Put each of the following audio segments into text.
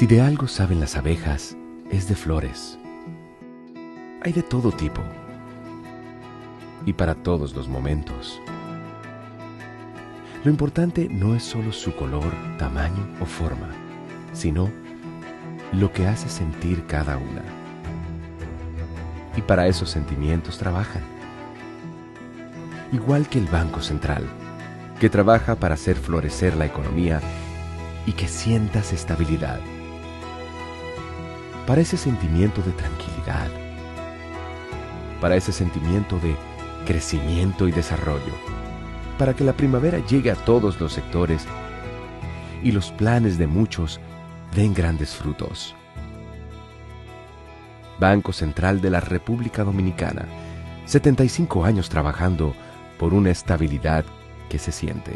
Si de algo saben las abejas, es de flores. Hay de todo tipo y para todos los momentos. Lo importante no es solo su color, tamaño o forma, sino lo que hace sentir cada una. Y para esos sentimientos trabajan. Igual que el Banco Central, que trabaja para hacer florecer la economía y que sientas estabilidad. Para ese sentimiento de tranquilidad. Para ese sentimiento de crecimiento y desarrollo. Para que la primavera llegue a todos los sectores y los planes de muchos den grandes frutos. Banco Central de la República Dominicana, 75 años trabajando por una estabilidad que se siente.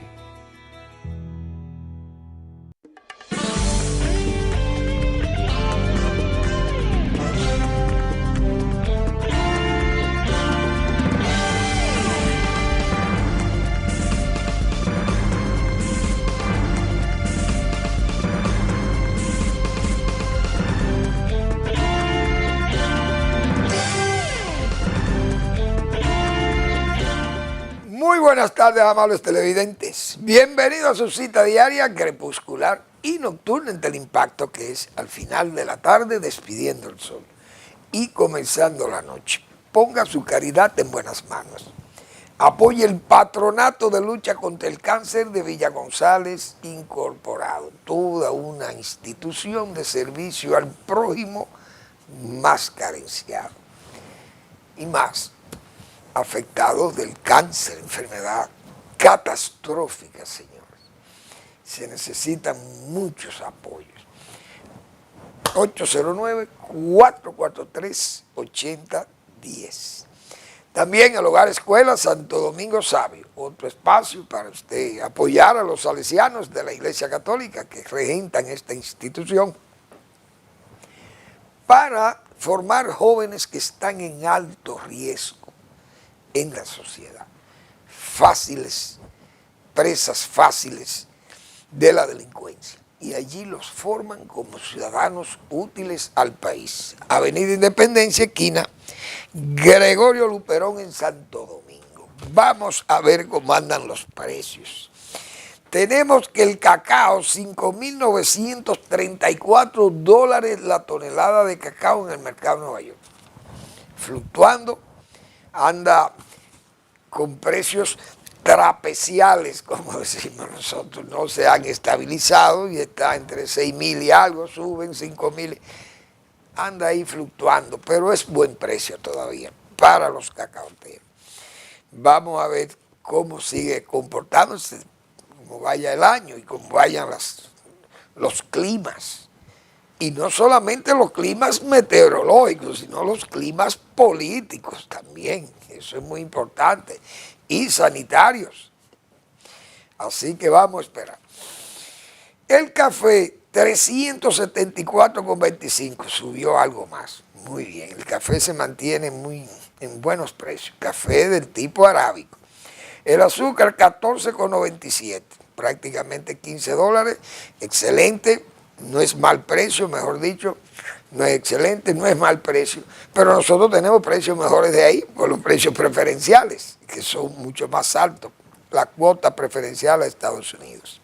Muy buenas tardes, amables televidentes. Bienvenidos a su cita diaria, crepuscular y nocturna en Teleimpacto, que es al final de la tarde despidiendo el sol y comenzando la noche. Ponga su caridad en buenas manos. Apoye el Patronato de Lucha contra el Cáncer de Villa González Incorporado, toda una institución de servicio al prójimo más carenciado y más afectados del cáncer, enfermedad catastrófica, señores. Se necesitan muchos apoyos. 809-443-8010. También el Hogar Escuela Santo Domingo Sabio, otro espacio para usted apoyar a los salesianos de la Iglesia Católica que regentan esta institución para formar jóvenes que están en alto riesgo en la sociedad, presas fáciles de la delincuencia, y allí los forman como ciudadanos útiles al país. Avenida Independencia, esquina Gregorio Luperón en Santo Domingo. Vamos a ver cómo andan los precios. Tenemos que el cacao, $5,934 la tonelada de cacao en el mercado de Nueva York, fluctuando, anda con precios trapeciales, como decimos nosotros, no se han estabilizado y está entre 6,000 y algo, suben 5,000, anda ahí fluctuando, pero es buen precio todavía para los cacaoteros. Vamos a ver cómo sigue comportándose, cómo vaya el año y cómo vayan los climas. Y no solamente los climas meteorológicos, sino los climas políticos también. Eso es muy importante. Y sanitarios. Así que vamos a esperar. El café, 374,25, subió algo más. Muy bien. El café se mantiene en buenos precios. Café del tipo arábico. El azúcar, 14,97, prácticamente $15. Excelente. No es mal precio, mejor dicho, no es excelente, no es mal precio, pero nosotros tenemos precios mejores de ahí por los precios preferenciales, que son mucho más altos, la cuota preferencial a Estados Unidos.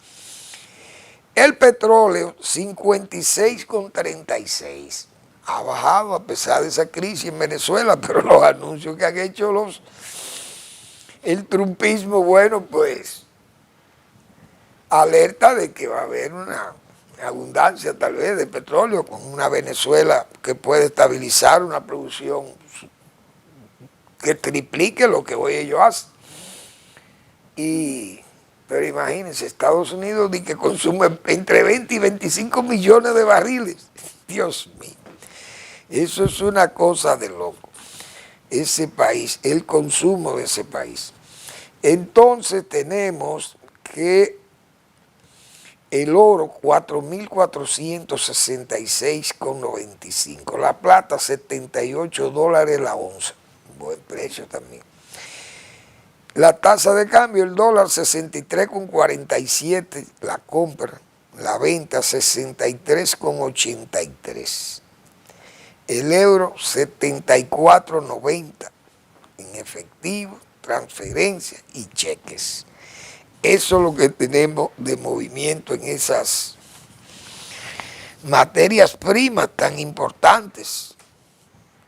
El petróleo, 56,36, ha bajado a pesar de esa crisis en Venezuela, pero los anuncios que han hecho el trumpismo, bueno, pues alerta de que va a haber una abundancia tal vez de petróleo con una Venezuela que puede estabilizar una producción que triplique lo que hoy ellos hacen. Pero imagínense, Estados Unidos dice que consume entre 20 y 25 millones de barriles. Dios mío, eso es una cosa de loco. Ese país, el consumo de ese país. Entonces tenemos que el oro, 4,466,95. La plata, $78 la onza. Buen precio también. La tasa de cambio, el dólar, 63,47 la compra la venta 63,83. El euro 74,90 en efectivo, transferencia y cheques. Eso es lo que tenemos de movimiento en esas materias primas tan importantes.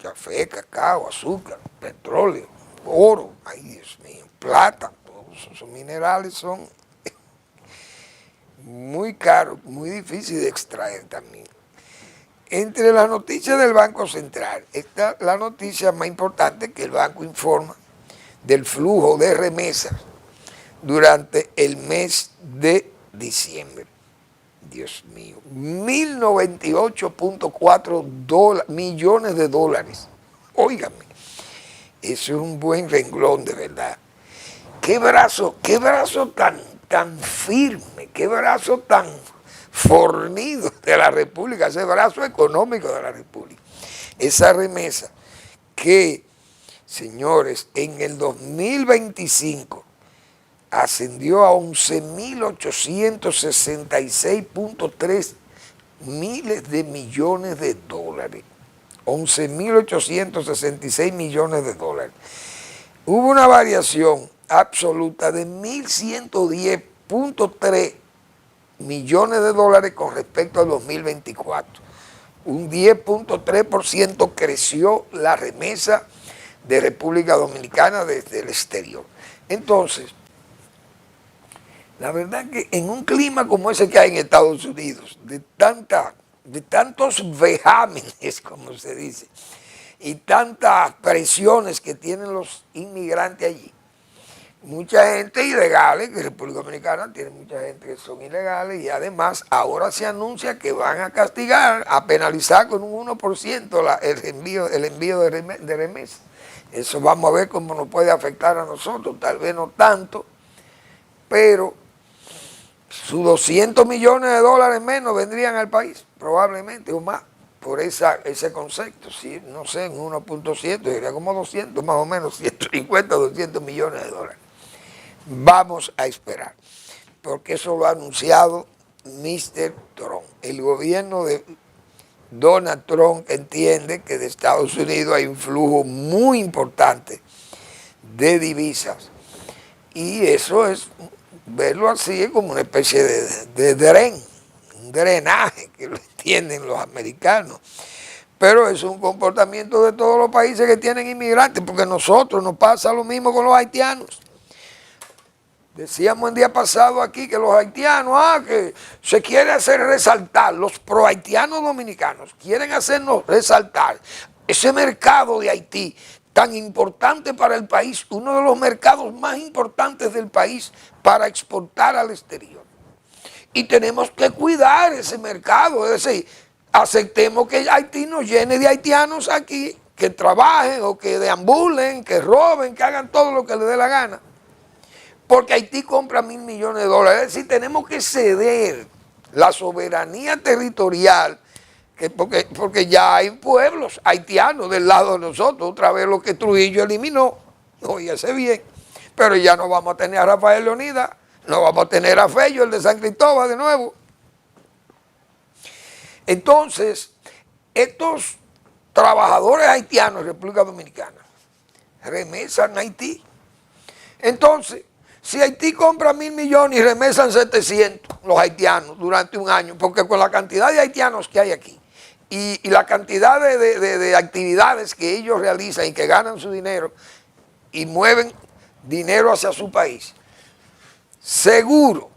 Café, cacao, azúcar, petróleo, oro, ay Dios mío, plata, todos esos minerales son muy caros, muy difíciles de extraer también. Entre las noticias del Banco Central, está la noticia más importante que el banco informa del flujo de remesas durante el mes de diciembre. Dios mío, 1.098.4 millones de dólares. Óigame, eso es un buen renglón de verdad. Qué brazo tan firme, qué brazo tan fornido de la República, ese brazo económico de la República. Esa remesa que, señores, en el 2025 ascendió a 11.866.3 miles de millones de dólares. 11.866 millones de dólares. Hubo una variación absoluta de 1.110.3 millones de dólares con respecto al 2024. Un 10.3% creció la remesa de República Dominicana desde el exterior. Entonces, la verdad que en un clima como ese que hay en Estados Unidos, de tantos vejámenes, como se dice, y tantas presiones que tienen los inmigrantes allí, mucha gente ilegales, que República Dominicana tiene mucha gente que son ilegales, y además ahora se anuncia que van a castigar, a penalizar con un 1% el envío de remesas. Eso vamos a ver cómo nos puede afectar a nosotros, tal vez no tanto, pero sus 200 millones de dólares menos vendrían al país, probablemente, o más, por ese concepto. Sí, no sé, en 1.7, sería como 200, más o menos, 150, 200 millones de dólares. Vamos a esperar, porque eso lo ha anunciado Mr. Trump. El gobierno de Donald Trump entiende que de Estados Unidos hay un flujo muy importante de divisas, y eso es, verlo así, es como una especie de un drenaje que lo entienden los americanos. Pero es un comportamiento de todos los países que tienen inmigrantes, porque nosotros nos pasa lo mismo con los haitianos. Decíamos el día pasado aquí que los haitianos, que se quiere hacer resaltar, los pro-haitianos dominicanos quieren hacernos resaltar ese mercado de Haití tan importante para el país, uno de los mercados más importantes del país para exportar al exterior. Y tenemos que cuidar ese mercado, es decir, aceptemos que Haití nos llene de haitianos aquí, que trabajen o que deambulen, que roben, que hagan todo lo que les dé la gana. Porque Haití compra 1.000 millones de dólares. Es decir, tenemos que ceder la soberanía territorial, porque ya hay pueblos haitianos del lado de nosotros. Otra vez lo que Trujillo eliminó, óyese bien, pero ya no vamos a tener a Rafael Leonidas, no vamos a tener a Fello, el de San Cristóbal, de nuevo. Entonces, estos trabajadores haitianos en República Dominicana remesan a Haití. Entonces, si Haití compra 1.000 millones y remesan 700 los haitianos durante un año, porque con la cantidad de haitianos que hay aquí y la cantidad de actividades que ellos realizan y que ganan su dinero y mueven dinero hacia su país, seguro,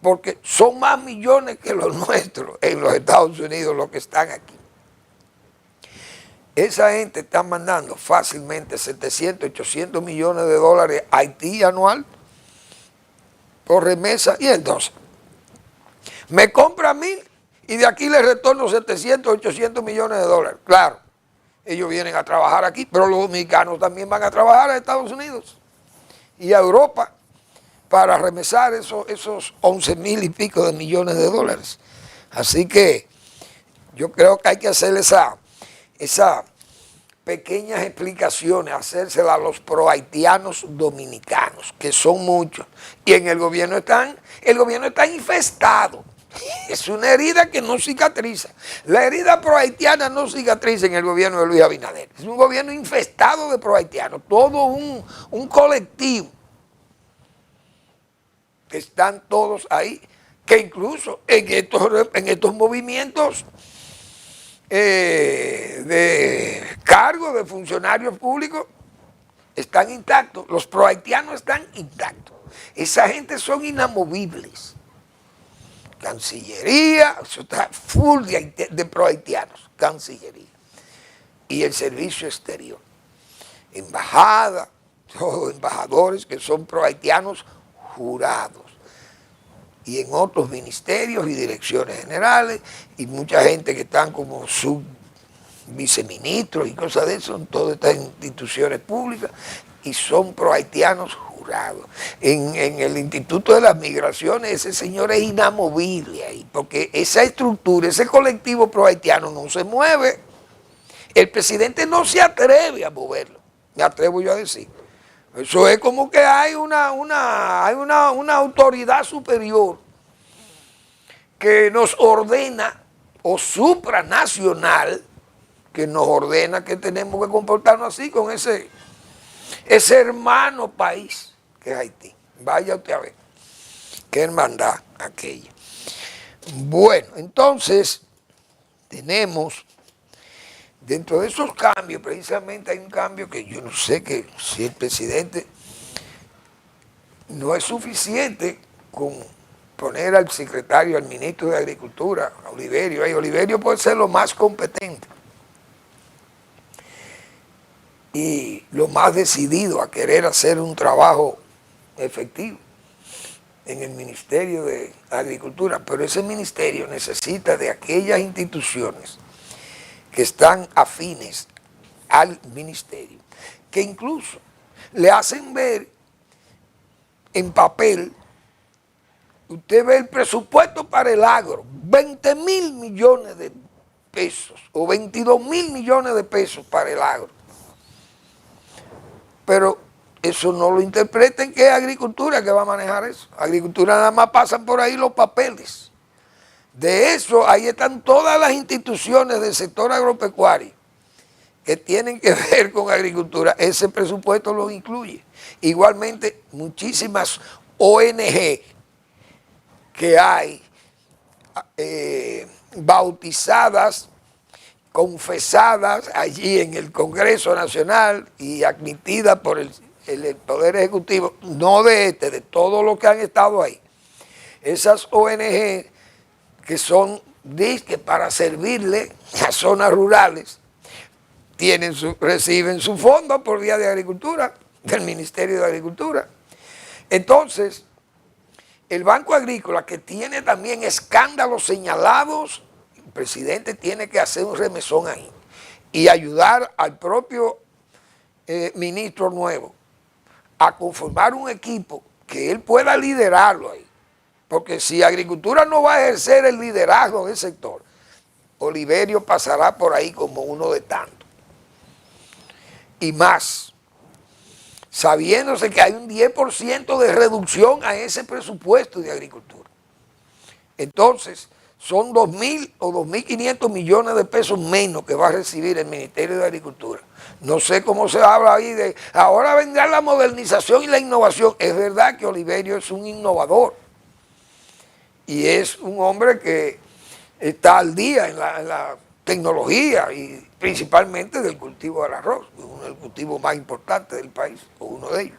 porque son más millones que los nuestros en los Estados Unidos los que están aquí. Esa gente está mandando fácilmente 700, 800 millones de dólares a Haití anual por remesa, y entonces me compra 1.000 y de aquí le retorno 700, 800 millones de dólares. Claro, ellos vienen a trabajar aquí, pero los dominicanos también van a trabajar a Estados Unidos y a Europa para remesar esos 11.000 y pico de millones de dólares. Así que yo creo que hay que hacer esa pequeñas explicaciones, hacérselas a los prohaitianos dominicanos, que son muchos, y en el gobierno está infestado. Es una herida que no cicatriza. La herida prohaitiana no cicatriza en el gobierno de Luis Abinader. Es un gobierno infestado de prohaitianos, todo un colectivo, que están todos ahí, que incluso en estos movimientos de cargo de funcionarios públicos están intactos, los prohaitianos están intactos. Esa gente son inamovibles. Cancillería, eso está full de prohaitianos, Cancillería. Y el servicio exterior, embajada, todos embajadores que son prohaitianos jurados. Y en otros ministerios y direcciones generales, y mucha gente que están como subviceministros y cosas de eso, en todas estas instituciones públicas, y son prohaitianos jurados. En el Instituto de las Migraciones, ese señor es inamovible ahí, porque esa estructura, ese colectivo prohaitiano no se mueve. El presidente no se atreve a moverlo, me atrevo yo a decir. Eso es como que hay una autoridad superior que nos ordena, o supranacional, que nos ordena que tenemos que comportarnos así con ese hermano país que es Haití. Vaya usted a ver qué hermandad aquella. Bueno, entonces tenemos, dentro de esos cambios, precisamente hay un cambio que yo no sé, que si el presidente no es suficiente con poner al secretario, al ministro de Agricultura, a Oliverio. Oliverio puede ser lo más competente y lo más decidido a querer hacer un trabajo efectivo en el Ministerio de Agricultura, pero ese ministerio necesita de aquellas instituciones que están afines al ministerio, que incluso le hacen ver en papel. Usted ve el presupuesto para el agro, 20.000 millones de pesos o 22.000 millones de pesos para el agro. Pero eso no lo interpreten que es Agricultura que va a manejar eso. Agricultura nada más pasan por ahí los papeles. De eso, ahí están todas las instituciones del sector agropecuario que tienen que ver con agricultura. Ese presupuesto lo incluye. Igualmente, muchísimas ONG que hay bautizadas, confesadas allí en el Congreso Nacional y admitidas por el Poder Ejecutivo, no de de todos los que han estado ahí. Esas ONG que son disques para servirle a zonas rurales, reciben su fondo por vía de Agricultura, del Ministerio de Agricultura. Entonces, el Banco Agrícola, que tiene también escándalos señalados, el presidente tiene que hacer un remesón ahí y ayudar al propio ministro nuevo a conformar un equipo que él pueda liderarlo ahí. Porque si Agricultura no va a ejercer el liderazgo del sector, Oliverio pasará por ahí como uno de tantos. Y más, sabiéndose que hay un 10% de reducción a ese presupuesto de Agricultura. Entonces, son 2.000 o 2.500 millones de pesos menos que va a recibir el Ministerio de Agricultura. No sé cómo se habla ahí de, ahora vendrá la modernización y la innovación. Es verdad que Oliverio es un innovador y es un hombre que está al día en la tecnología y principalmente del cultivo del arroz, uno del cultivo más importante del país, o uno de ellos.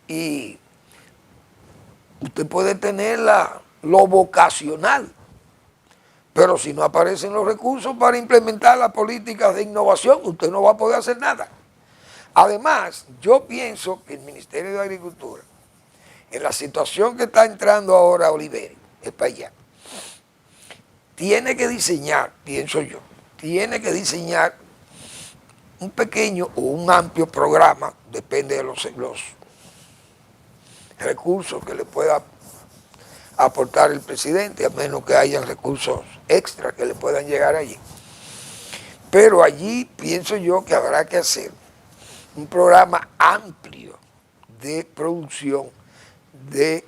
Y usted puede tener lo vocacional, pero si no aparecen los recursos para implementar las políticas de innovación, usted no va a poder hacer nada. Además, yo pienso que el Ministerio de Agricultura, en la situación que está entrando ahora Oliverio, es para allá, tiene que diseñar, pienso yo, tiene que diseñar un pequeño o un amplio programa, depende de los recursos que le pueda aportar el presidente, a menos que hayan recursos extras que le puedan llegar allí, Pero allí pienso yo que habrá que hacer un programa amplio de producción de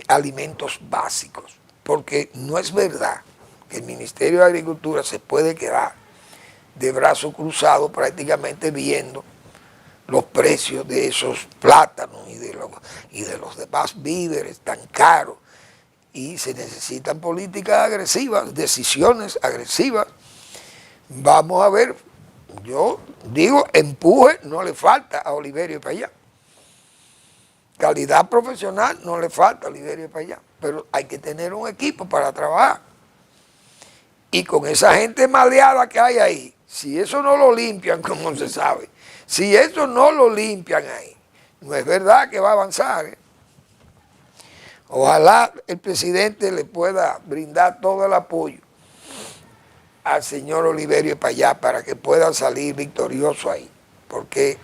alimentos básicos, porque no es verdad que el Ministerio de Agricultura se puede quedar de brazo cruzado prácticamente viendo los precios de esos plátanos y de los demás víveres tan caros, y se necesitan políticas agresivas, decisiones agresivas. Vamos a ver, yo digo, empuje no le falta a Oliverio para allá. Calidad profesional no le falta a Oliverio para allá, pero hay que tener un equipo para trabajar. Y con esa gente maleada que hay ahí, si eso no lo limpian, como se sabe, si eso no lo limpian ahí, no es verdad que va a avanzar, ¿eh? Ojalá el presidente le pueda brindar todo el apoyo al señor Oliverio para allá, para que pueda salir victorioso ahí, porque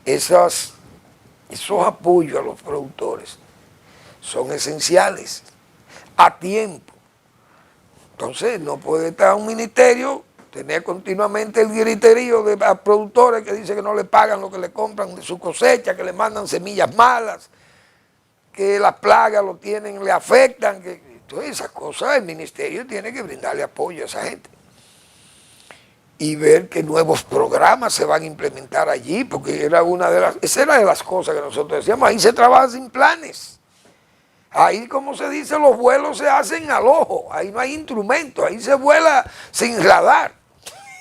esos apoyos a los productores son esenciales, a tiempo. Entonces no puede estar un ministerio, tener continuamente el griterío de productores que dicen que no le pagan lo que le compran de su cosecha, que le mandan semillas malas, que las plagas lo tienen, le afectan, que todas esas cosas. El ministerio tiene que brindarle apoyo a esa gente y ver qué nuevos programas se van a implementar allí, porque esa era de las cosas que nosotros decíamos, ahí se trabaja sin planes. Ahí, como se dice, los vuelos se hacen al ojo, ahí no hay instrumentos, ahí se vuela sin radar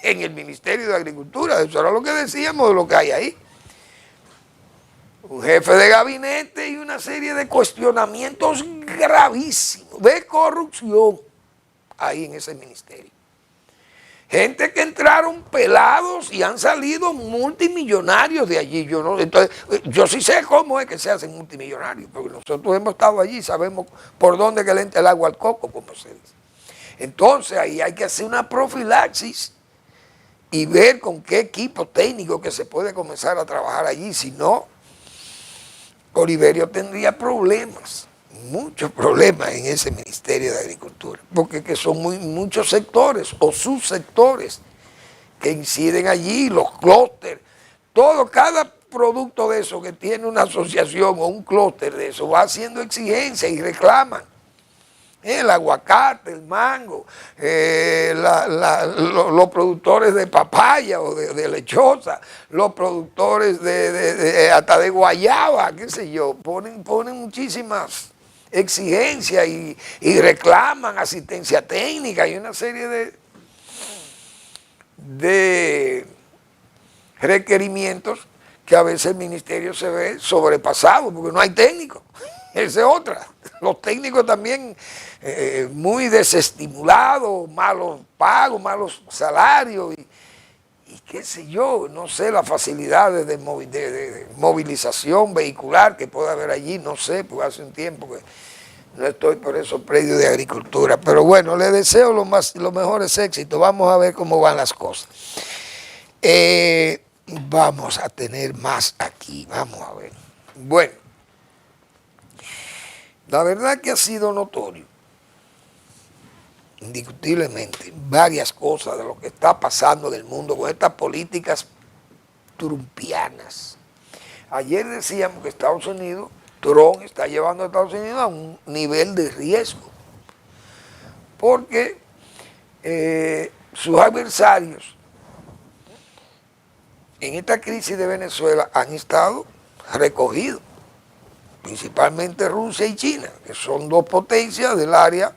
en el Ministerio de Agricultura. Eso era lo que decíamos de lo que hay ahí. Un jefe de gabinete y una serie de cuestionamientos gravísimos de corrupción ahí en ese ministerio. Gente que entraron pelados y han salido multimillonarios de allí. Entonces, yo sí sé cómo es que se hacen multimillonarios, porque nosotros hemos estado allí y sabemos por dónde que le entra el agua al coco, como se dice. Entonces ahí hay que hacer una profilaxis y ver con qué equipo técnico que se puede comenzar a trabajar allí. Si no, Oliverio tendría problemas, muchos problemas en ese Ministerio de Agricultura, porque que son muchos sectores o subsectores que inciden allí, los clústeres, todo, cada producto de eso que tiene una asociación o un clúster de eso va haciendo exigencias y reclaman. El aguacate, el mango, los productores de papaya o de lechosa, los productores hasta de guayaba, qué sé yo, ponen muchísimas exigencias y reclaman asistencia técnica y una serie de requerimientos que a veces el ministerio se ve sobrepasado porque no hay técnicos. Esa es otra. Los técnicos también muy desestimulados, malos pagos, malos salarios y qué sé yo, no sé, las facilidades de movilización vehicular que puede haber allí, no sé, porque hace un tiempo que no estoy por esos predios de agricultura. Pero bueno, le deseo los mejores éxitos. Vamos a ver cómo van las cosas. Vamos a tener más aquí, vamos a ver. Bueno, la verdad que ha sido notorio, indiscutiblemente, varias cosas de lo que está pasando en el mundo con estas políticas trumpianas. Ayer decíamos que Estados Unidos, Trump está llevando a Estados Unidos a un nivel de riesgo, porque sus adversarios en esta crisis de Venezuela han estado recogidos, principalmente Rusia y China, que son dos potencias del área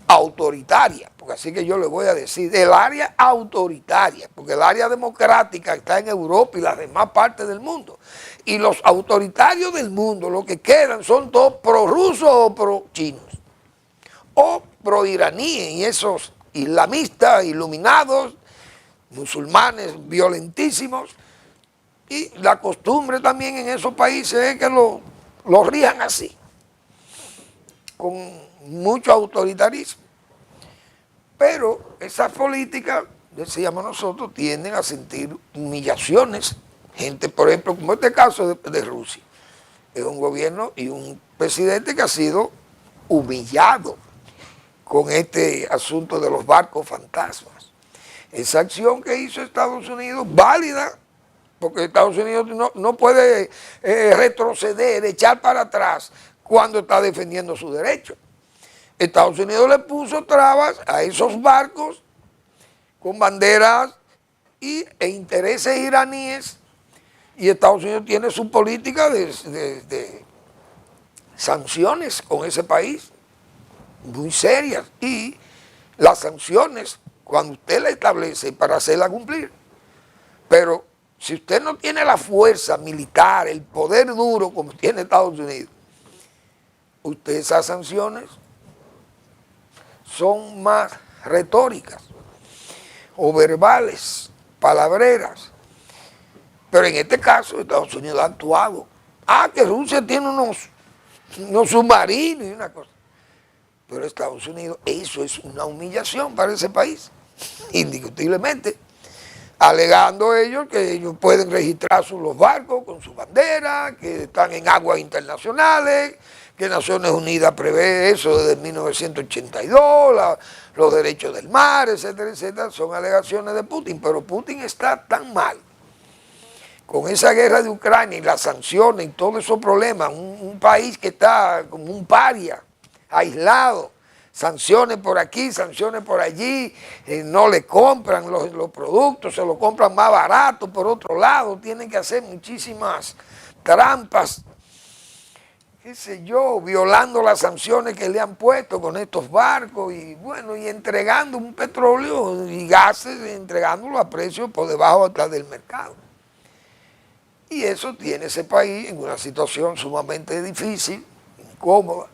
autoritaria, porque así que yo le voy a decir, del área autoritaria, porque el área democrática está en Europa y las demás partes del mundo. Y los autoritarios del mundo, lo que quedan son todos prorrusos o pro-chinos, o pro-iraníes, y esos islamistas, iluminados, musulmanes violentísimos, y la costumbre también en esos países es que lo rijan así, con mucho autoritarismo. Pero esas políticas, decíamos nosotros, tienden a sentir humillaciones. Gente, por ejemplo, como este caso de Rusia, es un gobierno y un presidente que ha sido humillado con este asunto de los barcos fantasmas. Esa acción que hizo Estados Unidos, válida, porque Estados Unidos no puede retroceder, echar para atrás cuando está defendiendo su derecho. Estados Unidos le puso trabas a esos barcos con banderas e intereses iraníes, y Estados Unidos tiene su política de sanciones con ese país, muy serias, y las sanciones, cuando usted la establece, para hacerla cumplir. Pero si usted no tiene la fuerza militar, el poder duro como tiene Estados Unidos, usted esas sanciones son más retóricas o verbales, palabreras. Pero en este caso Estados Unidos ha actuado. Que Rusia tiene unos submarinos y una cosa. Pero Estados Unidos, eso es una humillación para ese país, indiscutiblemente, alegando ellos que ellos pueden registrar los barcos con su bandera, que están en aguas internacionales, que Naciones Unidas prevé eso desde 1982, los derechos del mar, etcétera, etcétera. Son alegaciones de Putin, pero Putin está tan mal con esa guerra de Ucrania y las sanciones y todos esos problemas, un país que está como un paria, aislado, sanciones por aquí, sanciones por allí, no le compran los productos, se los compran más barato, por otro lado, tienen que hacer muchísimas trampas, qué sé yo, violando las sanciones que le han puesto con estos barcos y bueno, y entregando un petróleo y gases, entregándolo a precios por debajo hasta del mercado. Y eso tiene ese país en una situación sumamente difícil, incómoda,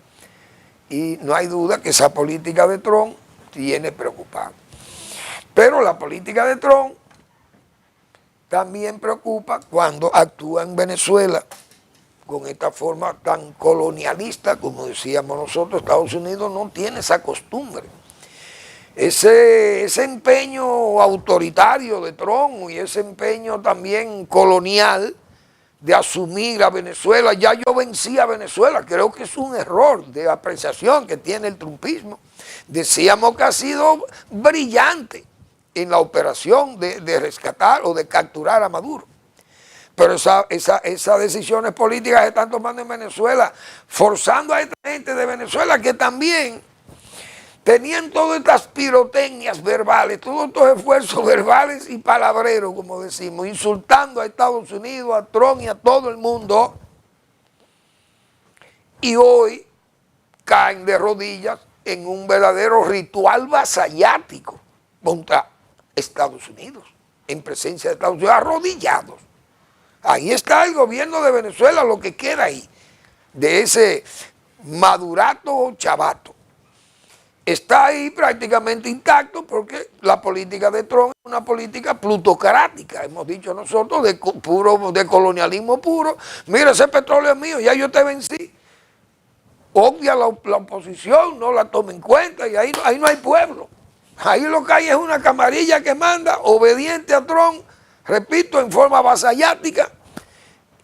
y no hay duda que esa política de Trump tiene preocupado. Pero la política de Trump también preocupa cuando actúa en Venezuela con esta forma tan colonialista, como decíamos nosotros. Estados Unidos no tiene esa costumbre. Ese empeño autoritario de Trump y ese empeño también colonial de asumir a Venezuela, ya yo vencí a Venezuela, creo que es un error de apreciación que tiene el trumpismo. Decíamos que ha sido brillante en la operación de rescatar o de capturar a Maduro. Pero esas decisiones políticas se están tomando en Venezuela, forzando a esta gente de Venezuela que también tenían todas estas pirotecnias verbales, todos estos esfuerzos verbales y palabreros, como decimos, insultando a Estados Unidos, a Trump y a todo el mundo. Y hoy caen de rodillas en un verdadero ritual vasallático contra Estados Unidos, en presencia de Estados Unidos, arrodillados. Ahí está el gobierno de Venezuela, lo que queda ahí, de ese madurato chavato. Está ahí prácticamente intacto porque la política de Trump es una política plutocrática, hemos dicho nosotros, de colonialismo puro. Mira, ese petróleo es mío, ya yo te vencí. Odia la oposición, no la toma en cuenta y ahí no hay pueblo. Ahí lo que hay es una camarilla que manda, obediente a Trump, repito, en forma vasallática.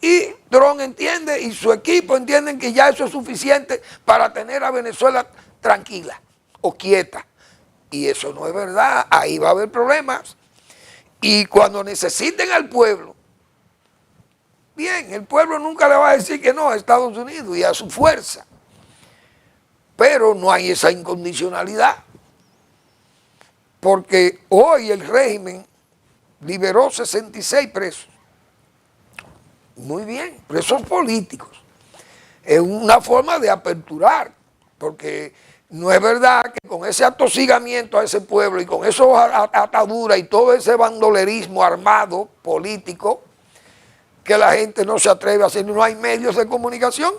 Y Trump entiende y su equipo entienden que ya eso es suficiente para tener a Venezuela tranquila o quieta. Y eso no es verdad, ahí va a haber problemas. Y cuando necesiten al pueblo, bien, el pueblo nunca le va a decir que no a Estados Unidos y a su fuerza. Pero no hay esa incondicionalidad. Porque hoy el régimen liberó 66 presos. Muy bien, presos políticos. Es una forma de aperturar, porque no es verdad que con ese atosigamiento a ese pueblo y con esas ataduras y todo ese bandolerismo armado político, que la gente no se atreve a hacer, no hay medios de comunicación.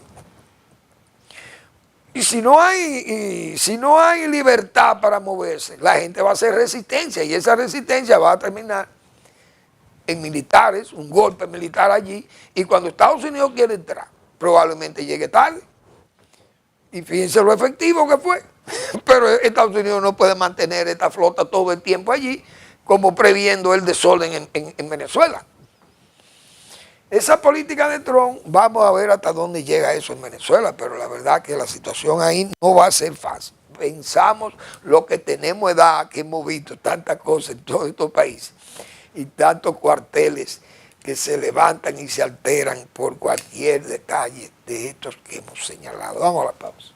Y si no hay libertad para moverse, la gente va a hacer resistencia y esa resistencia va a terminar en militares, un golpe militar allí, y cuando Estados Unidos quiere entrar, probablemente llegue tarde. Y fíjense lo efectivo que fue. Pero Estados Unidos no puede mantener esta flota todo el tiempo allí, como previendo el desorden en Venezuela. Esa política de Trump, vamos a ver hasta dónde llega eso en Venezuela, pero la verdad que la situación ahí no va a ser fácil. pensamos lo que tenemos edad, que hemos visto tantas cosas en todos estos países y tantos cuarteles que se levantan y se alteran por cualquier detalle de estos que hemos señalado. Vamos a la pausa.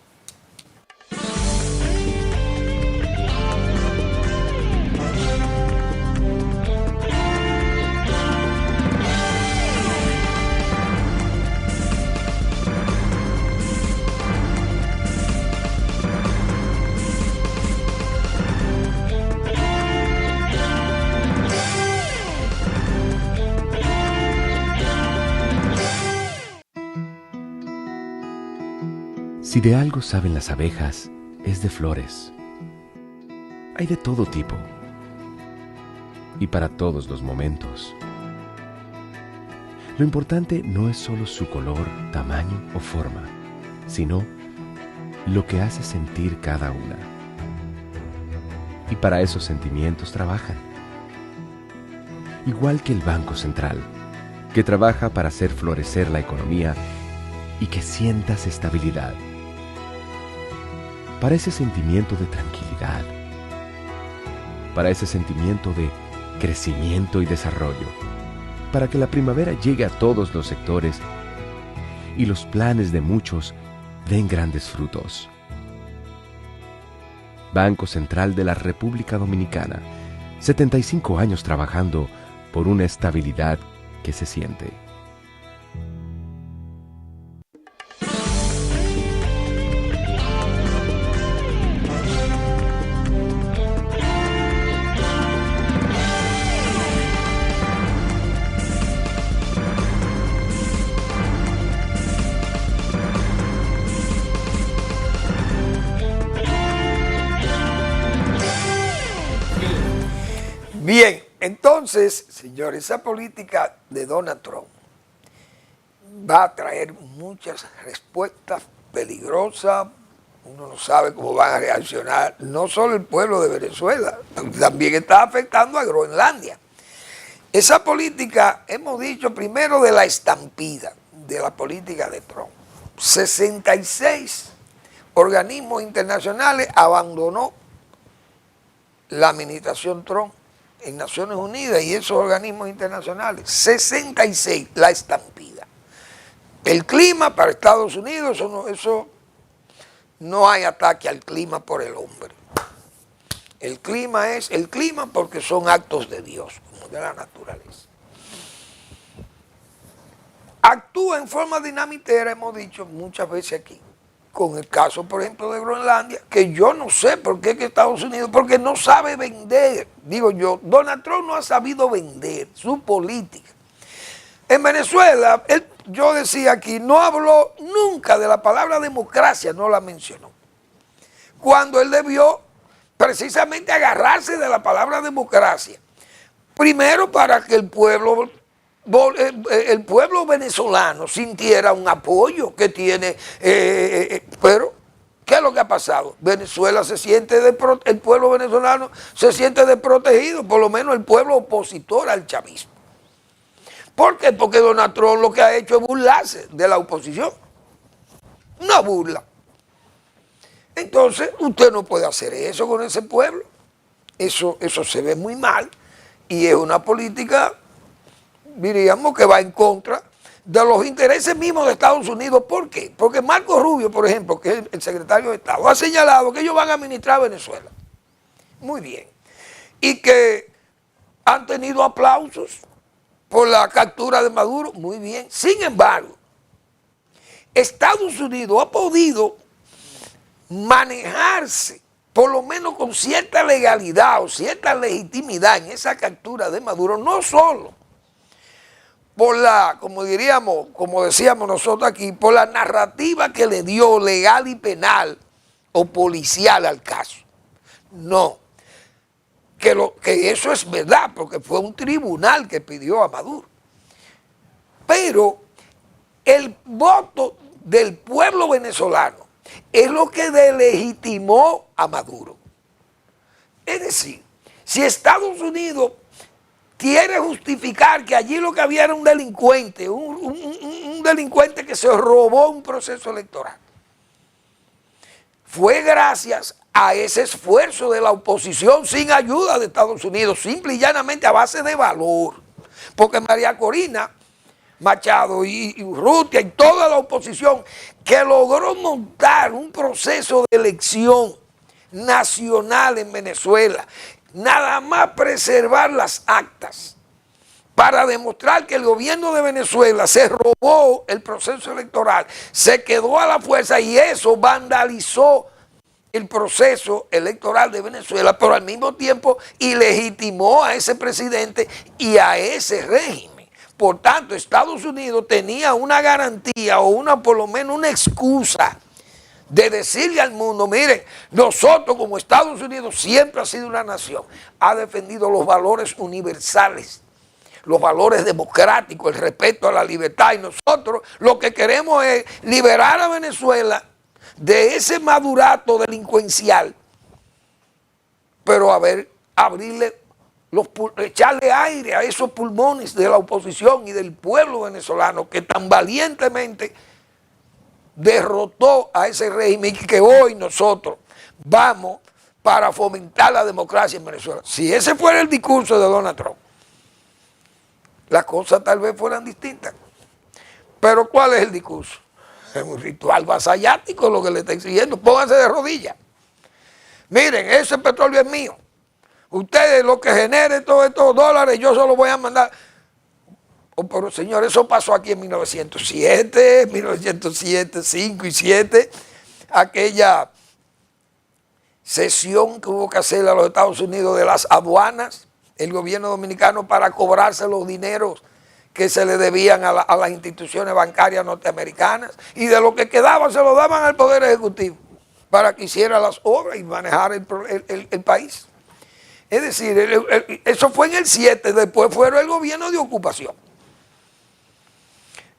Si de algo saben las abejas, es de flores. Hay de todo tipo y para todos los momentos. Lo importante no es solo su color, tamaño o forma, sino lo que hace sentir cada una. Y para esos sentimientos trabajan. Igual que el Banco Central, que trabaja para hacer florecer la economía y que sientas estabilidad. Para ese sentimiento de tranquilidad, para ese sentimiento de crecimiento y desarrollo, para que la primavera llegue a todos los sectores y los planes de muchos den grandes frutos. Banco Central de la República Dominicana, 75 años trabajando por una estabilidad que se siente. Bien, entonces, señores, esa política de Donald Trump va a traer muchas respuestas peligrosas. Uno no sabe cómo van a reaccionar, no solo el pueblo de Venezuela, también está afectando a Groenlandia. Esa política, hemos dicho primero de la estampida, de la política de Trump. 66 organismos internacionales abandonó la administración Trump en Naciones Unidas y esos organismos internacionales, 66, la estampida. El clima para Estados Unidos, eso no hay ataque al clima por el hombre. El clima es el clima porque son actos de Dios, como de la naturaleza. Actúa en forma dinamitera, hemos dicho muchas veces aquí, con el caso, por ejemplo, de Groenlandia, que yo no sé por qué que Estados Unidos, porque no sabe vender. Digo yo, Donald Trump no ha sabido vender su política. En Venezuela, yo decía aquí, no habló nunca de la palabra democracia, no la mencionó. Cuando él debió precisamente agarrarse de la palabra democracia. Primero para que el pueblo venezolano sintiera un apoyo que tiene, pero ¿qué es lo que ha pasado? Venezuela el pueblo venezolano se siente desprotegido, por lo menos el pueblo opositor al chavismo. ¿Por qué? Porque Donald Trump lo que ha hecho es burlarse de la oposición, una burla. Entonces usted no puede hacer eso con ese pueblo, eso se ve muy mal y es una política, diríamos, que va en contra de los intereses mismos de Estados Unidos. ¿Por qué? Porque Marco Rubio, por ejemplo, que es el secretario de Estado, ha señalado que ellos van a administrar Venezuela. Muy bien. Y que han tenido aplausos por la captura de Maduro. Muy bien. Sin embargo, Estados Unidos ha podido manejarse, por lo menos con cierta legalidad o cierta legitimidad en esa captura de Maduro, no solo por la, como decíamos nosotros aquí, por la narrativa que le dio legal y penal o policial al caso. No, que eso es verdad, porque fue un tribunal que pidió a Maduro. Pero el voto del pueblo venezolano es lo que delegitimó a Maduro. Es decir, si Estados Unidos quiere justificar que allí lo que había era un delincuente, un delincuente que se robó un proceso electoral, fue gracias a ese esfuerzo de la oposición sin ayuda de Estados Unidos, simple y llanamente a base de valor. Porque María Corina Machado y Urrutia y toda la oposición que logró montar un proceso de elección nacional en Venezuela, nada más preservar las actas para demostrar que el gobierno de Venezuela se robó el proceso electoral, se quedó a la fuerza y eso vandalizó el proceso electoral de Venezuela, pero al mismo tiempo ilegitimó a ese presidente y a ese régimen. Por tanto, Estados Unidos tenía una garantía o por lo menos una excusa de decirle al mundo, miren, nosotros como Estados Unidos siempre ha sido una nación, ha defendido los valores universales, los valores democráticos, el respeto a la libertad, y nosotros lo que queremos es liberar a Venezuela de ese madurato delincuencial, pero echarle aire a esos pulmones de la oposición y del pueblo venezolano que tan valientemente derrotó a ese régimen y que hoy nosotros vamos para fomentar la democracia en Venezuela. Si ese fuera el discurso de Donald Trump, las cosas tal vez fueran distintas. Pero ¿cuál es el discurso? Es un ritual vasallático lo que le está exigiendo. Pónganse de rodillas. Miren, ese petróleo es mío. Ustedes lo que generen todos estos dólares, yo solo voy a mandar. Oh, pero señor, eso pasó aquí en 1907, 5 y 7, aquella cesión que hubo que hacerle a los Estados Unidos de las aduanas, el gobierno dominicano para cobrarse los dineros que se le debían a las instituciones bancarias norteamericanas, y de lo que quedaba se lo daban al Poder Ejecutivo para que hiciera las obras y manejara el país. Es decir, eso fue en el 7, después fueron el gobierno de ocupación.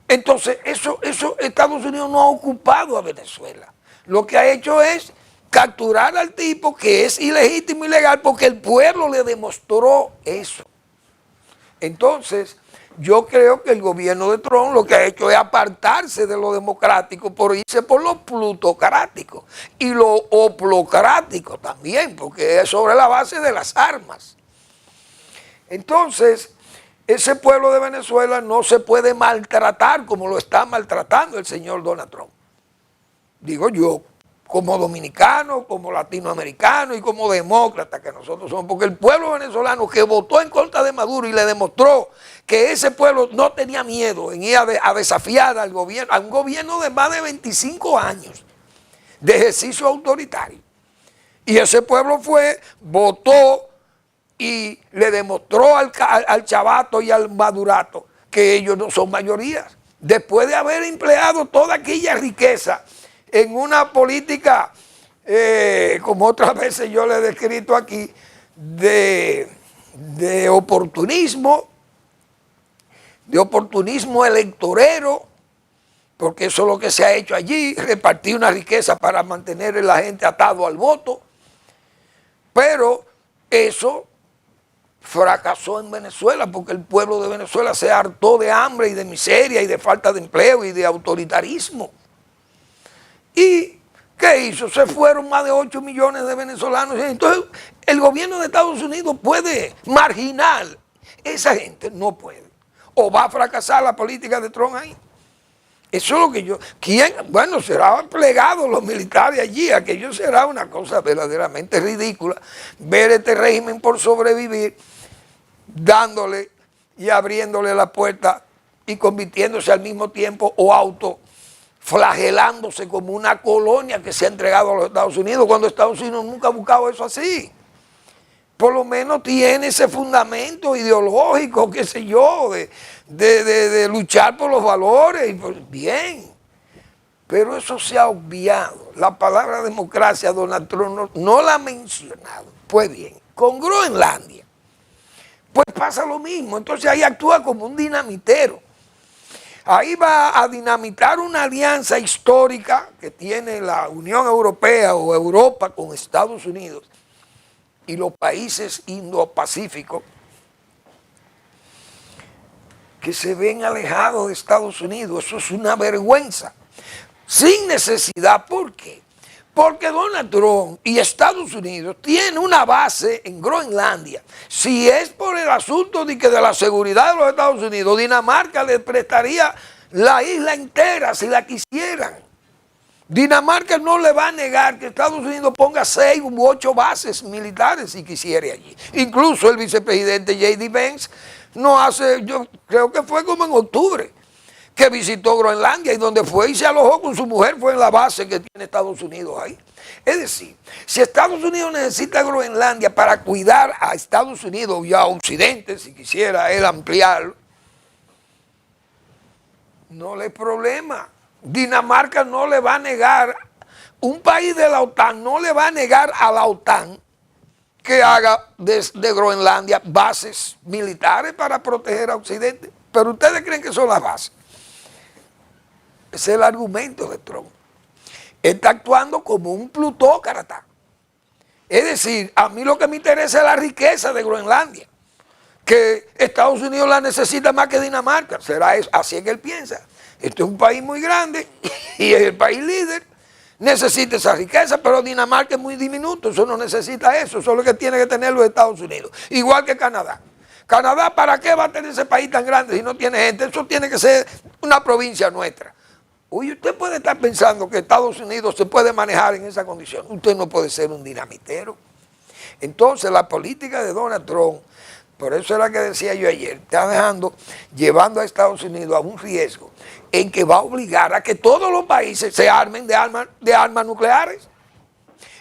Entonces, eso Estados Unidos no ha ocupado a Venezuela. Lo que ha hecho es capturar al tipo que es ilegítimo y ilegal porque el pueblo le demostró eso. Entonces, yo creo que el gobierno de Trump lo que ha hecho es apartarse de lo democrático por irse por lo plutocrático y lo oplocrático también, porque es sobre la base de las armas. Entonces, ese pueblo de Venezuela no se puede maltratar como lo está maltratando el señor Donald Trump. Digo yo, como dominicano, como latinoamericano y como demócrata que nosotros somos, porque el pueblo venezolano que votó en contra de Maduro y le demostró que ese pueblo no tenía miedo en ir a desafiar al gobierno, a un gobierno de más de 25 años de ejercicio autoritario. Y ese pueblo votó y le demostró al chavato y al madurato que ellos no son mayorías. Después de haber empleado toda aquella riqueza en una política, como otras veces yo le he descrito aquí, de oportunismo electorero, porque eso es lo que se ha hecho allí, repartir una riqueza para mantener a la gente atado al voto, pero eso fracasó en Venezuela porque el pueblo de Venezuela se hartó de hambre y de miseria y de falta de empleo y de autoritarismo. ¿Y qué hizo? Se fueron más de 8 millones de venezolanos. Entonces, el gobierno de Estados Unidos puede marginar. Esa gente no puede. O va a fracasar la política de Trump ahí. Eso es lo que yo... ¿Quién? Bueno, serán plegados los militares allí. Aquello será una cosa verdaderamente ridícula. Ver este régimen por sobrevivir, dándole y abriéndole la puerta y convirtiéndose al mismo tiempo flagelándose como una colonia que se ha entregado a los Estados Unidos, cuando Estados Unidos nunca ha buscado eso así. Por lo menos tiene ese fundamento ideológico, qué sé yo, de luchar por los valores, y bien. Pero eso se ha obviado. La palabra democracia, Donald Trump no la ha mencionado. Pues bien, con Groenlandia, pues pasa lo mismo. Entonces ahí actúa como un dinamitero. Ahí va a dinamitar una alianza histórica que tiene la Unión Europea o Europa con Estados Unidos y los países Indo-Pacíficos que se ven alejados de Estados Unidos. Eso es una vergüenza. Sin necesidad. ¿Por qué? Porque Donald Trump y Estados Unidos tienen una base en Groenlandia. Si es por el asunto de la seguridad de los Estados Unidos, Dinamarca le prestaría la isla entera si la quisieran. Dinamarca no le va a negar que Estados Unidos ponga 6 u 8 bases militares si quisiera allí. Incluso el vicepresidente J.D. Vance yo creo que fue como en octubre, que visitó Groenlandia y donde fue y se alojó con su mujer fue en la base que tiene Estados Unidos ahí. Es decir, si Estados Unidos necesita Groenlandia para cuidar a Estados Unidos y a Occidente, si quisiera él ampliarlo, no le hay problema. Dinamarca no le va a negar, un país de la OTAN no le va a negar a la OTAN que haga desde Groenlandia bases militares para proteger a Occidente. Pero ustedes creen que son las bases. Ese es el argumento de Trump. Él está actuando como un plutócrata. Es decir, a mí lo que me interesa es la riqueza de Groenlandia, que Estados Unidos la necesita más que Dinamarca. Será eso, así es que él piensa. Este es un país muy grande y es el país líder, necesita esa riqueza, pero Dinamarca es muy diminuto, eso no necesita eso es lo que tiene que tener los Estados Unidos. Igual que Canadá. Canadá, ¿para qué va a tener ese país tan grande si no tiene gente? Eso tiene que ser una provincia nuestra. Oye, usted puede estar pensando que Estados Unidos se puede manejar en esa condición. Usted no puede ser un dinamitero. Entonces, la política de Donald Trump, por eso era que decía yo ayer, está llevando a Estados Unidos a un riesgo en que va a obligar a que todos los países se armen de armas nucleares.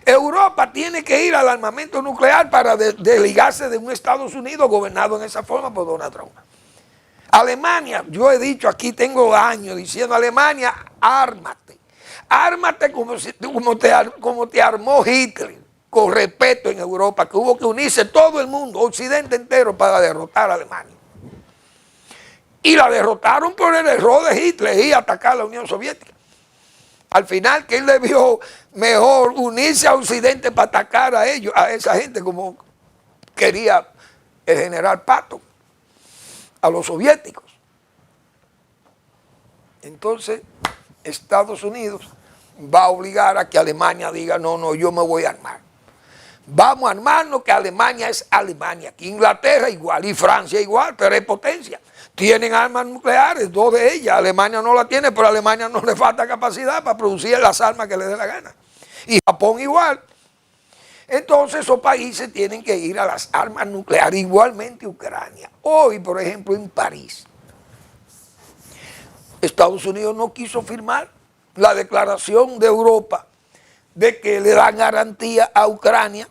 Europa tiene que ir al armamento nuclear para desligarse de un Estados Unidos gobernado en esa forma por Donald Trump. Alemania, yo he dicho aquí, tengo años diciendo, Alemania, ármate. Ármate como te armó Hitler, con respeto en Europa, que hubo que unirse todo el mundo, Occidente entero, para derrotar a Alemania. Y la derrotaron por el error de Hitler y atacar a la Unión Soviética. Al final, que él le vio mejor unirse a Occidente para atacar a ellos, a esa gente, como quería el general Patton, a los soviéticos. Entonces, Estados Unidos va a obligar a que Alemania diga, no, yo me voy a armar. Vamos a armarnos, que Alemania es Alemania, que Inglaterra igual y Francia igual, pero es potencia. Tienen armas nucleares, 2 de ellas. Alemania no la tiene, pero a Alemania no le falta capacidad para producir las armas que le dé la gana. Y Japón igual. Entonces esos países tienen que ir a las armas nucleares, igualmente Ucrania. Hoy, por ejemplo, en París, Estados Unidos no quiso firmar la declaración de Europa de que le dan garantía a Ucrania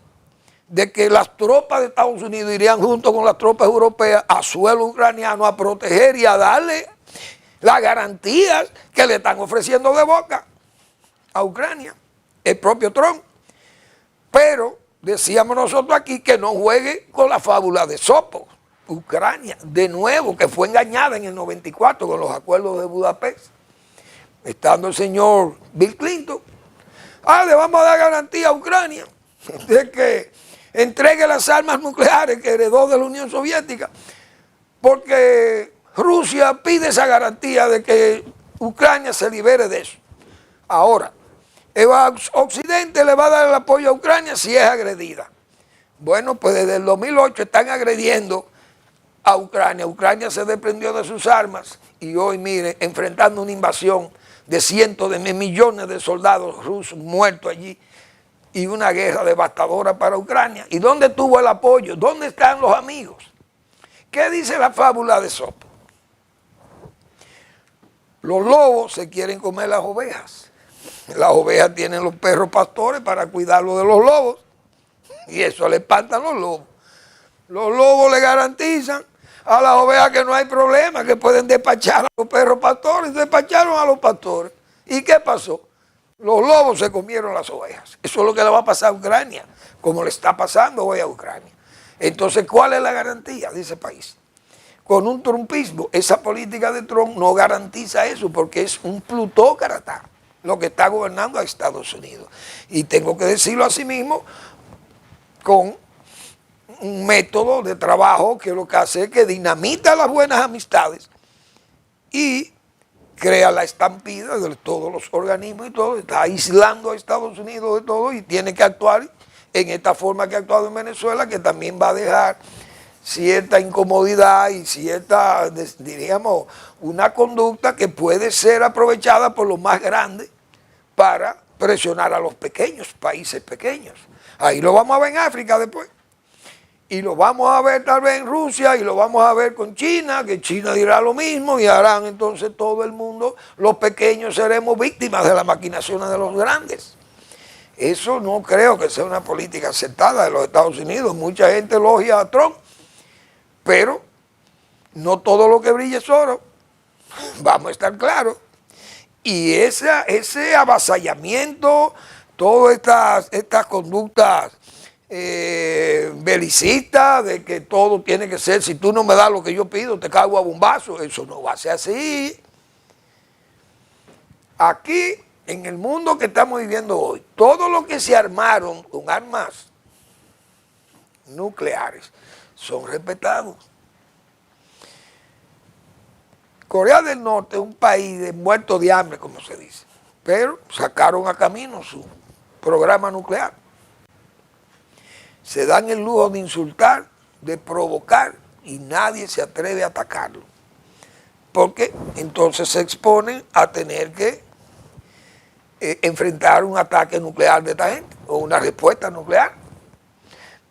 de que las tropas de Estados Unidos irían junto con las tropas europeas a suelo ucraniano a proteger y a darle las garantías que le están ofreciendo de boca a Ucrania, el propio Trump. Pero decíamos nosotros aquí que no juegue con la fábula de Sopo. Ucrania, de nuevo, que fue engañada en el 94 con los acuerdos de Budapest, estando el señor Bill Clinton. Le vamos a dar garantía a Ucrania de que entregue las armas nucleares que heredó de la Unión Soviética, porque Rusia pide esa garantía de que Ucrania se libere de eso. Ahora, Occidente le va a dar el apoyo a Ucrania si es agredida. Bueno, pues desde el 2008 están agrediendo a Ucrania. Ucrania se desprendió de sus armas y hoy, mire, enfrentando una invasión de cientos de millones de soldados rusos muertos allí y una guerra devastadora para Ucrania. ¿Y dónde estuvo el apoyo? ¿Dónde están los amigos? ¿Qué dice la fábula de Sopo? Los lobos se quieren comer las ovejas. Las ovejas tienen los perros pastores para cuidarlos de los lobos y eso le espantan los lobos. Los lobos le garantizan a las ovejas que no hay problema, que pueden despachar a los perros pastores. Despacharon a los pastores. ¿Y qué pasó? Los lobos se comieron las ovejas. Eso es lo que le va a pasar a Ucrania, como le está pasando hoy a Ucrania. Entonces, ¿cuál es la garantía de ese país? Con un trumpismo, esa política de Trump no garantiza eso porque es un plutócrata lo que está gobernando a Estados Unidos. Y tengo que decirlo así mismo, con un método de trabajo que lo que hace es que dinamita las buenas amistades y crea la estampida de todos los organismos y todo, está aislando a Estados Unidos de todo y tiene que actuar en esta forma que ha actuado en Venezuela, que también va a dejar cierta incomodidad y cierta, diríamos, una conducta que puede ser aprovechada por los más grandes para presionar a los pequeños, países pequeños. Ahí lo vamos a ver en África después. Y lo vamos a ver tal vez en Rusia y lo vamos a ver con China, que China dirá lo mismo y harán entonces todo el mundo, los pequeños seremos víctimas de las maquinaciones de los grandes. Eso no creo que sea una política aceptada de los Estados Unidos. Mucha gente elogia a Trump, pero no todo lo que brilla es oro, vamos a estar claros. Y ese avasallamiento, todas estas conductas belicista, de que todo tiene que ser, si tú no me das lo que yo pido, te caigo a bombazo, eso no va a ser así. Aquí, en el mundo que estamos viviendo hoy, todo lo que se armaron con armas nucleares son respetados. Corea del Norte es un país de muertos de hambre, como se dice, pero sacaron a camino su programa nuclear. Se dan el lujo de insultar, de provocar, y nadie se atreve a atacarlo. Porque entonces se exponen a tener que enfrentar un ataque nuclear de esta gente, o una respuesta nuclear.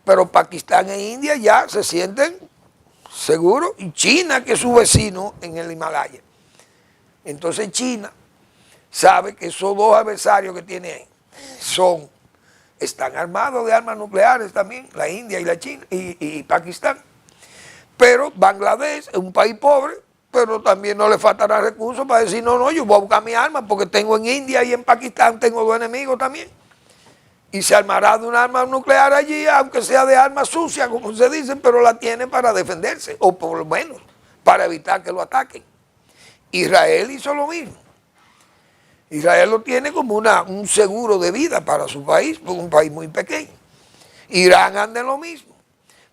Pero Pakistán e India ya se sienten seguros, y China, que es su vecino en el Himalaya. Entonces China sabe que esos dos adversarios que tiene ahí están armados de armas nucleares también, la India y la China y Pakistán. Pero Bangladesh es un país pobre, pero también no le faltará recursos para decir, no, yo voy a buscar mi arma porque tengo en India y en Pakistán, tengo dos enemigos también. Y se armará de un arma nuclear allí, aunque sea de arma sucia, como se dice, pero la tiene para defenderse, o por lo menos para evitar que lo ataquen. Israel hizo lo mismo. Israel lo tiene como un seguro de vida para su país, porque es un país muy pequeño. Irán anda en lo mismo.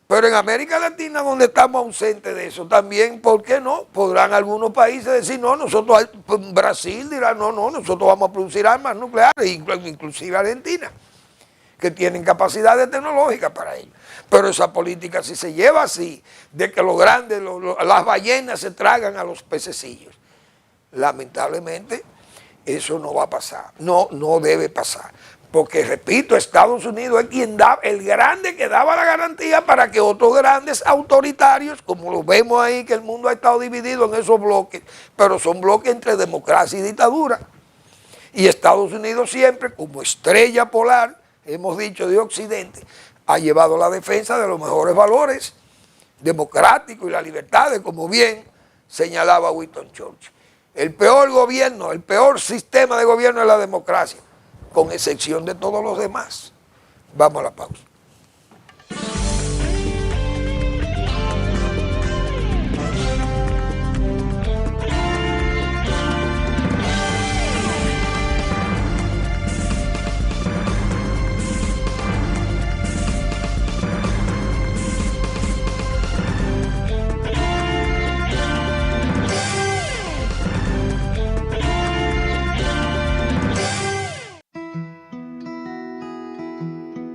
Pero en América Latina, donde estamos ausentes de eso, también, ¿por qué no? Podrán algunos países decir, no, nosotros, Brasil dirá, no, nosotros vamos a producir armas nucleares, inclusive Argentina, que tienen capacidades tecnológicas para ello. Pero esa política, si se lleva así, de que los grandes, las ballenas se tragan a los pececillos, lamentablemente eso no va a pasar, no debe pasar. Porque, repito, Estados Unidos es quien da, el grande que daba la garantía para que otros grandes autoritarios, como lo vemos ahí, que el mundo ha estado dividido en esos bloques, pero son bloques entre democracia y dictadura. Y Estados Unidos siempre, como estrella polar, hemos dicho, de Occidente, ha llevado la defensa de los mejores valores democráticos y las libertades, como bien señalaba Winston Churchill. El peor gobierno, el peor sistema de gobierno es la democracia, con excepción de todos los demás. Vamos a la pausa.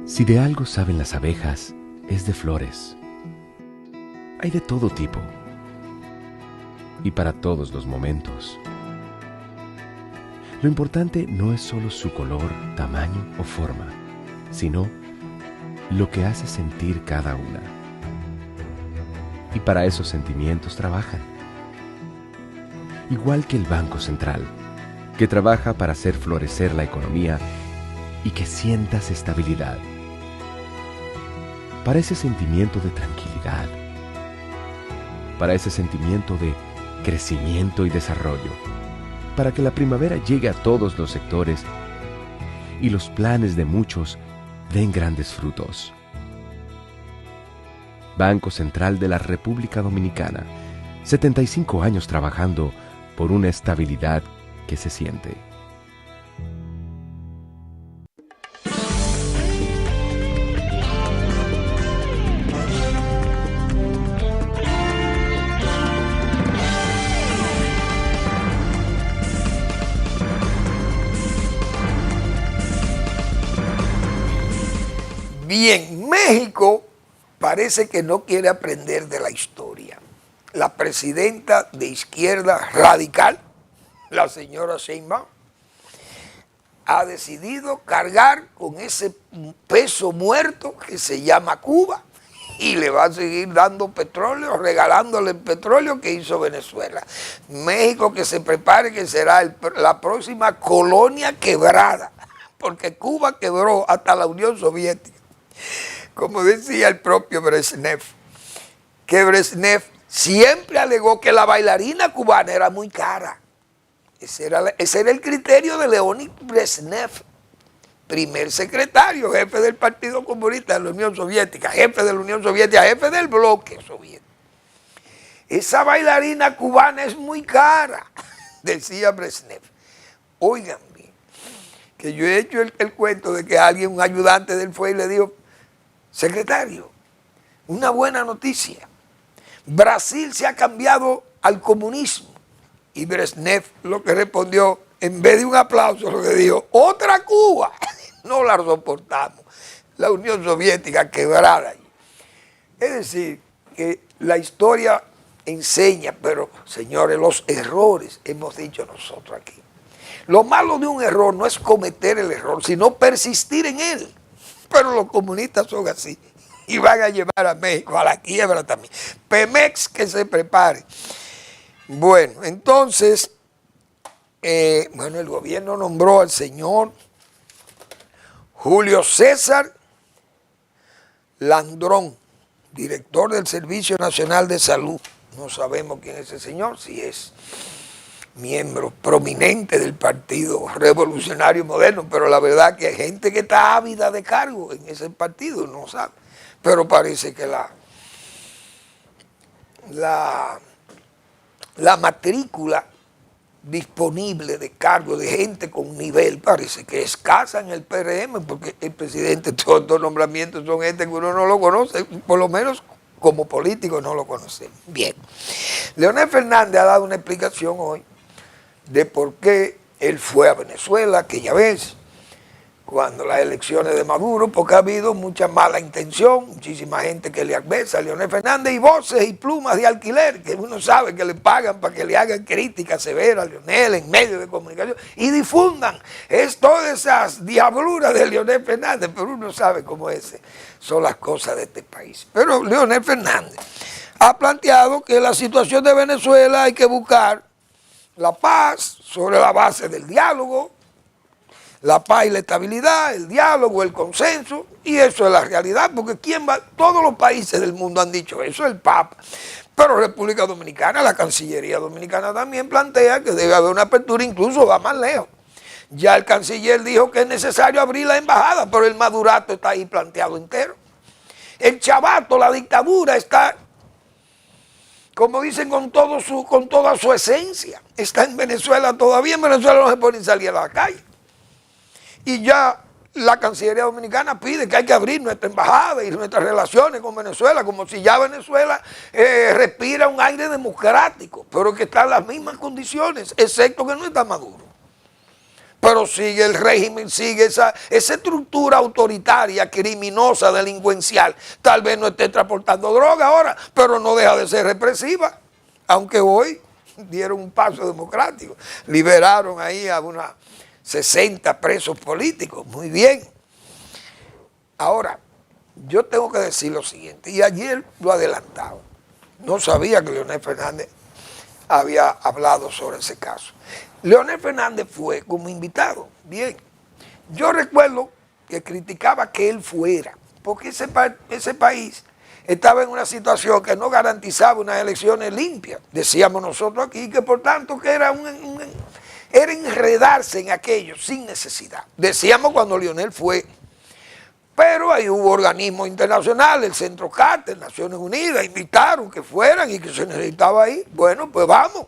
Si de algo saben las abejas, es de flores. Hay de todo tipo y para todos los momentos. Lo importante no es solo su color, tamaño o forma, sino lo que hace sentir cada una. Y para esos sentimientos trabajan. Igual que el Banco Central, que trabaja para hacer florecer la economía y que sientas estabilidad. Para ese sentimiento de tranquilidad, para ese sentimiento de crecimiento y desarrollo, para que la primavera llegue a todos los sectores y los planes de muchos den grandes frutos. Banco Central de la República Dominicana, 75 años trabajando por una estabilidad que se siente. Bien, México parece que no quiere aprender de la historia. La presidenta de izquierda radical, la señora Sheinbaum, ha decidido cargar con ese peso muerto que se llama Cuba y le va a seguir dando petróleo, regalándole el petróleo que hizo Venezuela. México que se prepare que será la próxima colonia quebrada, porque Cuba quebró hasta la Unión Soviética. Como decía el propio Brezhnev, que Brezhnev siempre alegó que la bailarina cubana era muy cara. Ese era el criterio de Leonid Brezhnev, primer secretario, jefe del Partido Comunista de la Unión Soviética, jefe de la Unión Soviética, jefe del bloque soviético. Esa bailarina cubana es muy cara, decía Brezhnev. Oigan bien, que yo he hecho el cuento de que alguien, un ayudante de él fue y le dijo, secretario, una buena noticia, Brasil se ha cambiado al comunismo. Y Brezhnev lo que respondió, en vez de un aplauso, lo que dijo, ¡otra Cuba! No la soportamos. La Unión Soviética quebrada. Es decir, que la historia enseña, pero señores, los errores, hemos dicho nosotros aquí. Lo malo de un error no es cometer el error, sino persistir en él. Pero los comunistas son así y van a llevar a México a la quiebra también. Pemex que se prepare. Bueno, entonces, el gobierno nombró al señor Julio César Landrón, director del Servicio Nacional de Salud. No sabemos quién es ese señor, si es miembro prominente del Partido Revolucionario Moderno, pero la verdad que hay gente que está ávida de cargo en ese partido, no sabe. Pero parece que la matrícula disponible de cargo de gente con nivel parece que es escasa en el PRM, porque el presidente, todos los nombramientos son gente que uno no lo conoce, por lo menos como político no lo conocemos. Bien, Leonel Fernández ha dado una explicación hoy de por qué él fue a Venezuela aquella vez, cuando las elecciones de Maduro, porque ha habido mucha mala intención, muchísima gente que le adversa a Leonel Fernández y voces y plumas de alquiler, que uno sabe que le pagan para que le hagan críticas severas a Leonel en medios de comunicación y difundan todas esas diabluras de Leonel Fernández, pero uno sabe cómo son las cosas de este país. Pero Leonel Fernández ha planteado que la situación de Venezuela hay que buscar la paz sobre la base del diálogo, la paz y la estabilidad, el diálogo, el consenso, y eso es la realidad, porque todos los países del mundo han dicho eso, el Papa, pero República Dominicana, la Cancillería Dominicana también plantea que debe haber una apertura, incluso va más lejos. Ya el canciller dijo que es necesario abrir la embajada, pero el madurato está ahí planteado entero. El chavato, la dictadura está, como dicen, con toda su esencia, está en Venezuela todavía. En Venezuela no se pueden salir a la calle. Y ya la Cancillería Dominicana pide que hay que abrir nuestra embajada y nuestras relaciones con Venezuela, como si ya Venezuela respira un aire democrático, pero que está en las mismas condiciones, excepto que no está Maduro. Pero sigue el régimen, sigue esa estructura autoritaria, criminosa, delincuencial. Tal vez no esté transportando droga ahora, pero no deja de ser represiva, aunque hoy dieron un paso democrático, liberaron ahí a 60 presos políticos, muy bien. Ahora, yo tengo que decir lo siguiente, y ayer lo adelantaba, no sabía que Leonel Fernández había hablado sobre ese caso. Leonel Fernández fue como invitado, bien. Yo recuerdo que criticaba que él fuera, porque ese país estaba en una situación que no garantizaba unas elecciones limpias. Decíamos nosotros aquí que por tanto que era era enredarse en aquello sin necesidad. Decíamos cuando Leonel fue, pero ahí hubo organismos internacionales, el Centro Carter, Naciones Unidas, invitaron que fueran y que se necesitaba ahí. Bueno, pues vamos.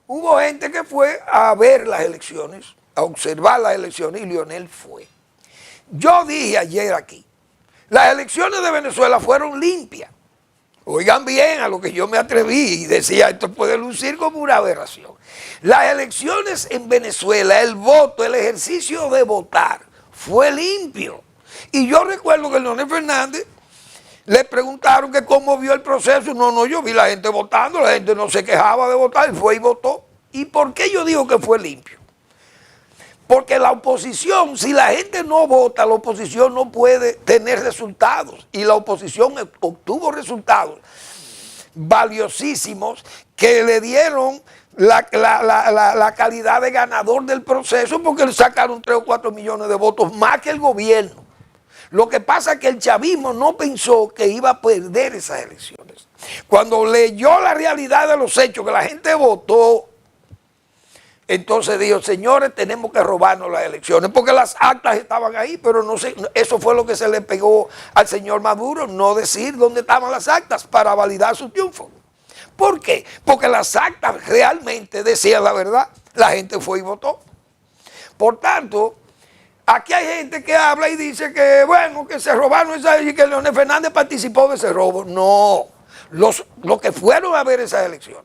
Hubo gente que fue a ver las elecciones, a observar las elecciones, y Leonel fue. Yo dije ayer aquí, las elecciones de Venezuela fueron limpias. Oigan bien a lo que yo me atreví y decía, esto puede lucir como una aberración. Las elecciones en Venezuela, el voto, el ejercicio de votar, fue limpio. Y yo recuerdo que Leonel Fernández le preguntaron que cómo vio el proceso. No, yo vi la gente votando, la gente no se quejaba de votar, y fue y votó. ¿Y por qué yo digo que fue limpio? Porque la oposición, si la gente no vota, la oposición no puede tener resultados. Y la oposición obtuvo resultados valiosísimos que le dieron la calidad de ganador del proceso, porque le sacaron 3 o 4 millones de votos más que el gobierno. Lo que pasa es que el chavismo no pensó que iba a perder esas elecciones. Cuando leyó la realidad de los hechos, que la gente votó, entonces dijo, señores, tenemos que robarnos las elecciones, porque las actas estaban ahí, pero no sé, eso fue lo que se le pegó al señor Maduro, no decir dónde estaban las actas para validar su triunfo. ¿Por qué? Porque las actas realmente decían la verdad, la gente fue y votó. Por tanto, aquí hay gente que habla y dice que, bueno, que se robaron esas y que Leonel Fernández participó de ese robo. No, los que fueron a ver esas elecciones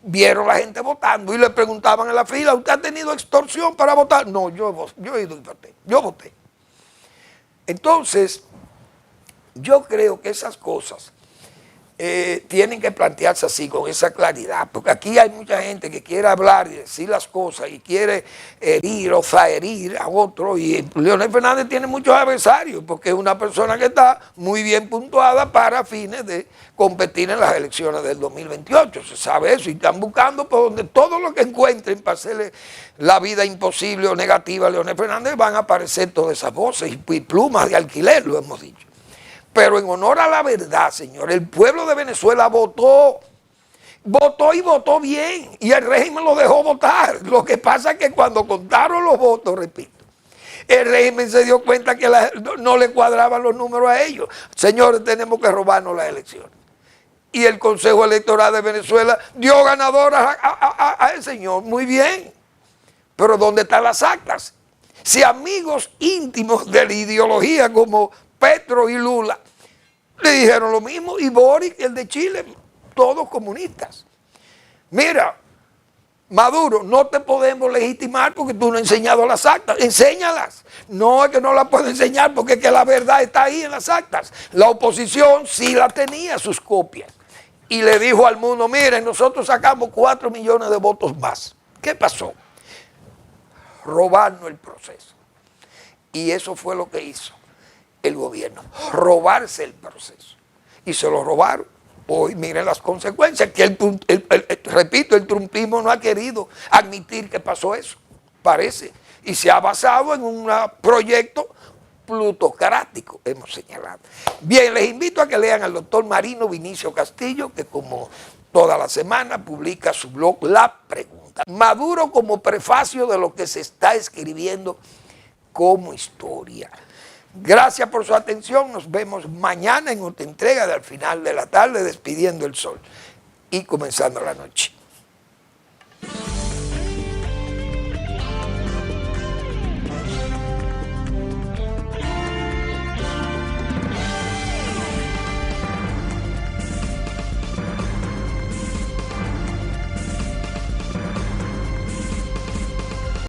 vieron a la gente votando y le preguntaban en la fila, ¿usted ha tenido extorsión para votar? No, yo he ido y voté, yo voté. Entonces, yo creo que esas cosas tienen que plantearse así, con esa claridad, porque aquí hay mucha gente que quiere hablar y decir las cosas y quiere herir o zaherir a otro, y Leonel Fernández tiene muchos adversarios, porque es una persona que está muy bien puntuada para fines de competir en las elecciones del 2028, se sabe eso, y están buscando por donde todo lo que encuentren para hacerle la vida imposible o negativa a Leonel Fernández, van a aparecer todas esas voces y plumas de alquiler, lo hemos dicho. Pero en honor a la verdad, señor, el pueblo de Venezuela votó y votó bien, y el régimen lo dejó votar. Lo que pasa es que cuando contaron los votos, repito, el régimen se dio cuenta que no le cuadraban los números a ellos. Señores, tenemos que robarnos las elecciones. Y el Consejo Electoral de Venezuela dio ganador a el señor, muy bien. Pero ¿dónde están las actas? Si amigos íntimos de la ideología como Petro y Lula le dijeron lo mismo, y Boric, el de Chile, todos comunistas. Mira, Maduro, no te podemos legitimar porque tú no has enseñado las actas, enséñalas. No es que no las puedo enseñar porque es que la verdad está ahí en las actas. La oposición sí la tenía, sus copias, y le dijo al mundo, miren, nosotros sacamos 4 millones de votos más. ¿Qué pasó? Robarnos el proceso. Y eso fue lo que hizo el gobierno, robarse el proceso. Y se lo robaron. Hoy miren las consecuencias, que repito, el trumpismo no ha querido admitir que pasó eso, parece, y se ha basado en un proyecto plutocrático, hemos señalado. Bien, les invito a que lean al doctor Marino Vinicio Castillo, que como toda la semana publica su blog La Pregunta. Maduro como prefacio de lo que se está escribiendo como historia. Gracias por su atención, nos vemos mañana en otra entrega de Al Final de la Tarde, despidiendo el sol y comenzando la noche.